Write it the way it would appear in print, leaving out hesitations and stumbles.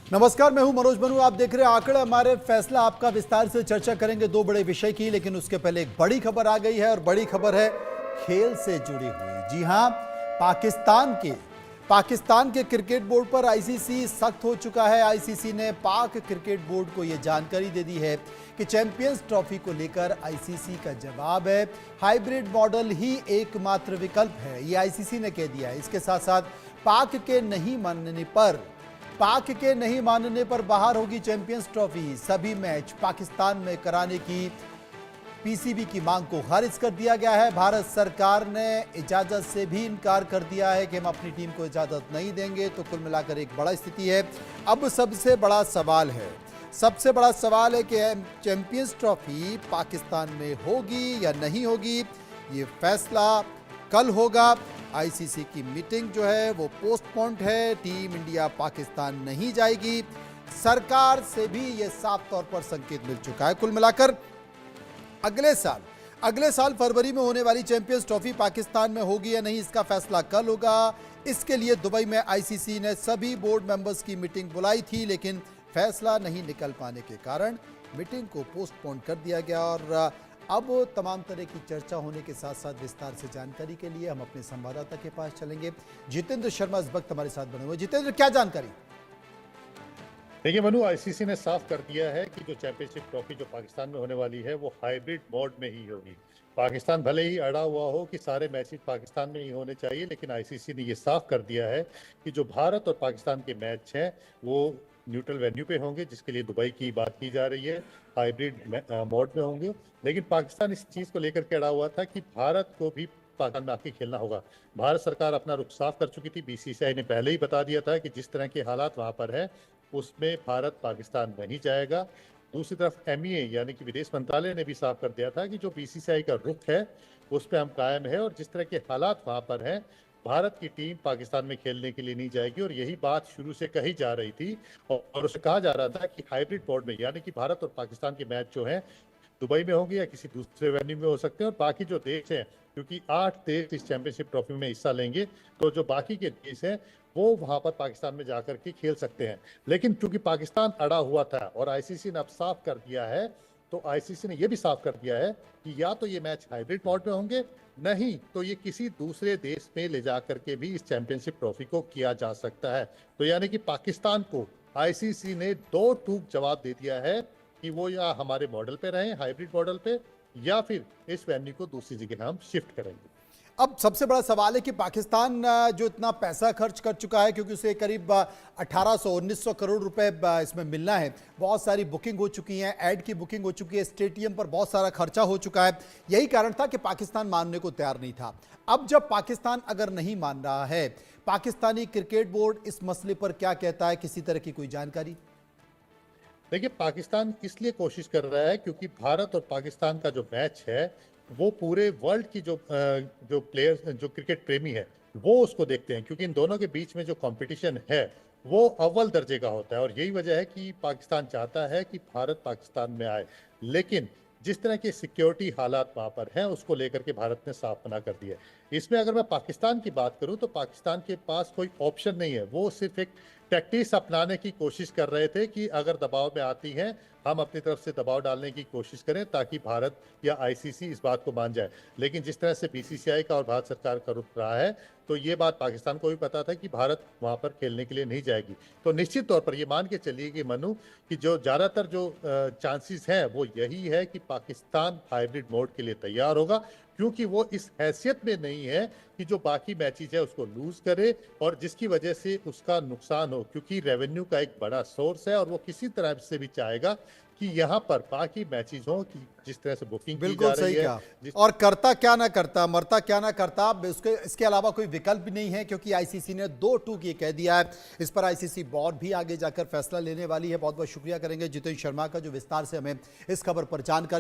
नमस्कार, मैं हूं मनोज बनू। आप देख रहे हैं आंकड़े हमारे फैसला। आपका विस्तार से चर्चा करेंगे दो बड़े विषय की, लेकिन उसके पहले एक बड़ी खबर आ गई है और बड़ी खबर है खेल से जुड़ी हुई। जी हां, पाकिस्तान के क्रिकेट बोर्ड पर आईसीसी सख्त हो चुका है। आईसीसी ने पाक क्रिकेट बोर्ड को यह जानकारी दे दी है कि चैंपियंस ट्रॉफी को लेकर आईसीसी का जवाब है हाइब्रिड मॉडल ही एकमात्र विकल्प है। यह आईसीसी ने कह दिया है। इसके साथ साथ पाक के नहीं मानने पर बाहर होगी चैंपियंस ट्रॉफी। सभी मैच पाकिस्तान में कराने की पीसीबी की मांग को खारिज कर दिया गया है। भारत सरकार ने इजाजत से भी इनकार कर दिया है कि हम अपनी टीम को इजाजत नहीं देंगे। तो कुल मिलाकर एक बड़ा स्थिति है। अब सबसे बड़ा सवाल है कि चैंपियंस ट्रॉफी पाकिस्तान में होगी या नहीं होगी। ये फैसला कल होगा। आईसीसी की मीटिंग जो है वो पोस्टपोन्ड है। टीम इंडिया पाकिस्तान नहीं जाएगी। सरकार से भी ये साफ तौर पर संकेत मिल चुका है। कुल मिलाकर अगले साल फरवरी में होने वाली चैंपियंस ट्रॉफी पाकिस्तान में होगी या नहीं, इसका फैसला कल होगा। इसके लिए दुबई में आईसीसी ने सभी बोर्ड मेंबर्स की मीटिंग बुलाई थी, लेकिन फैसला नहीं निकल पाने के कारण मीटिंग को पोस्टपोन कर दिया गया। और अब तमाम तरह की चर्चा होने के साथ साथ विस्तार से जानकारी के लिए हम अपने संवाददाता के पास चलेंगे। जितेंद्र शर्मा इस वक्त हमारे साथ बने हुए। जितेंद्र, क्या जानकारी? देखिए मनु, आईसीसी ने साफ कर दिया है कि जो चैंपियनशिप ट्रॉफी जो पाकिस्तान में होने वाली है वो हाइब्रिड मोड में ही होगी। पाकिस्तान भले ही अड़ा हुआ हो कि सारे मैचेस पाकिस्तान में ही होने चाहिए, लेकिन आईसीसी ने ये साफ कर दिया है कि जो भारत और पाकिस्तान के मैच हैं वो न्यूट्रल वेन्यू पे होंगे, जिसके लिए दुबई की बात की जा रही है। हाइब्रिड मोड में होंगे, लेकिन पाकिस्तान इस चीज़ को लेकर के अड़ा हुआ था कि भारत को भी पाकिस्तान में आके खेलना होगा। भारत सरकार अपना रुख साफ कर चुकी थी। बीसीसीआई ने पहले ही बता दिया था कि जिस तरह के हालात वहाँ पर है उसमें भारत पाकिस्तान नहीं जाएगा। दूसरी तरफ एमईए यानी कि विदेश मंत्रालय ने भी साफ कर दिया था कि जो बीसीसीआई का रुख है उस पर हम कायम है और जिस तरह के हालात वहाँ पर हैं भारत की टीम पाकिस्तान में खेलने के लिए नहीं जाएगी। और यही बात शुरू से कही जा रही थी और उसे कहा जा रहा था कि हाइब्रिड मोड में, यानी कि भारत और पाकिस्तान के मैच जो हैं दुबई में होंगे या किसी दूसरे वेन्यू में हो सकते हैं। और बाकी जो देश हैं, क्योंकि 8 देश इस चैंपियनशिप ट्रॉफी में हिस्सा लेंगे, तो जो बाकी के देश हैं वो वहां पर पाकिस्तान में जाकर के खेल सकते हैं। लेकिन क्योंकि पाकिस्तान अड़ा हुआ था और आईसीसी ने अब साफ कर दिया है, तो आईसीसी ने यह भी साफ कर दिया है कि या तो ये मैच हाइब्रिड मोड में होंगे, नहीं तो ये किसी दूसरे देश में ले जाकर के भी इस चैंपियनशिप ट्रॉफी को किया जा सकता है। तो यानी कि पाकिस्तान को आईसीसी ने दो टूक जवाब दे दिया है कि वो या हमारे मॉडल पे रहें, हाइब्रिड मॉडल पे, या फिर इस वेन्यू को दूसरी जगह हम शिफ्ट करेंगे। अब सबसे बड़ा सवाल है कि पाकिस्तान जो इतना पैसा खर्च कर चुका है, क्योंकि उसे करीब 1800-1900 करोड़ रुपए इसमें मिलना है। बहुत सारी बुकिंग हो चुकी है, ऐड की बुकिंग हो चुकी है, स्टेडियम पर बहुत सारा खर्चा हो चुका है। यही कारण था कि पाकिस्तान मानने को तैयार नहीं था। अब जब पाकिस्तान अगर नहीं मान रहा है, पाकिस्तानी क्रिकेट बोर्ड इस मसले पर क्या कहता है? किसी तरह की कोई जानकारी? देखिए, पाकिस्तान इसलिए कोशिश कर रहा है क्योंकि भारत और पाकिस्तान का जो मैच है वो पूरे वर्ल्ड की जो प्लेयर्स, जो क्रिकेट प्रेमी है, वो उसको देखते हैं, क्योंकि इन दोनों के बीच में जो कंपटीशन है वो अव्वल दर्जे का होता है। और यही वजह है कि पाकिस्तान चाहता है कि भारत पाकिस्तान में आए। लेकिन जिस तरह के सिक्योरिटी हालात वहाँ पर हैं उसको लेकर के भारत ने साफ मना कर दिया है। इसमें अगर मैं पाकिस्तान की बात करूं तो पाकिस्तान के पास कोई ऑप्शन नहीं है। वो सिर्फ एक टैक्टिक्स अपनाने की कोशिश कर रहे थे कि अगर दबाव में आती हैं हम अपनी तरफ से दबाव डालने की कोशिश करें ताकि भारत या आईसीसी इस बात को मान जाए। लेकिन जिस तरह से बीसीसीआई का और भारत सरकार का रुख रहा है, तो ये बात पाकिस्तान को भी पता था कि भारत वहां पर खेलने के लिए नहीं जाएगी। तो निश्चित तौर पर ये मान के चलिए कि मनु, कि जो ज़्यादातर जो चांसेस हैं वो यही है कि पाकिस्तान हाइब्रिड मोड के लिए तैयार होगा, क्योंकि वो इस हैसियत में नहीं है कि जो बाकी मैचेस है उसको लूज करे और जिसकी वजह से उसका नुकसान हो, क्योंकि रेवेन्यू का एक बड़ा सोर्स है और वो किसी तरह से भी चाहेगा कि यहाँ पर बाकी मैचेस हो कि जिस तरह से बुकिंग की जा रही है। और करता क्या ना करता, मरता क्या ना करता, उसके इसके अलावा कोई विकल्प भी नहीं है, क्योंकि आईसीसी ने 2 टूक ये कह दिया है। इस पर आईसीसी बोर्ड भी आगे जाकर फैसला लेने वाली है। बहुत बहुत शुक्रिया करेंगे जितेंद्र शर्मा का, जो विस्तार से हमें इस खबर पर जानकारी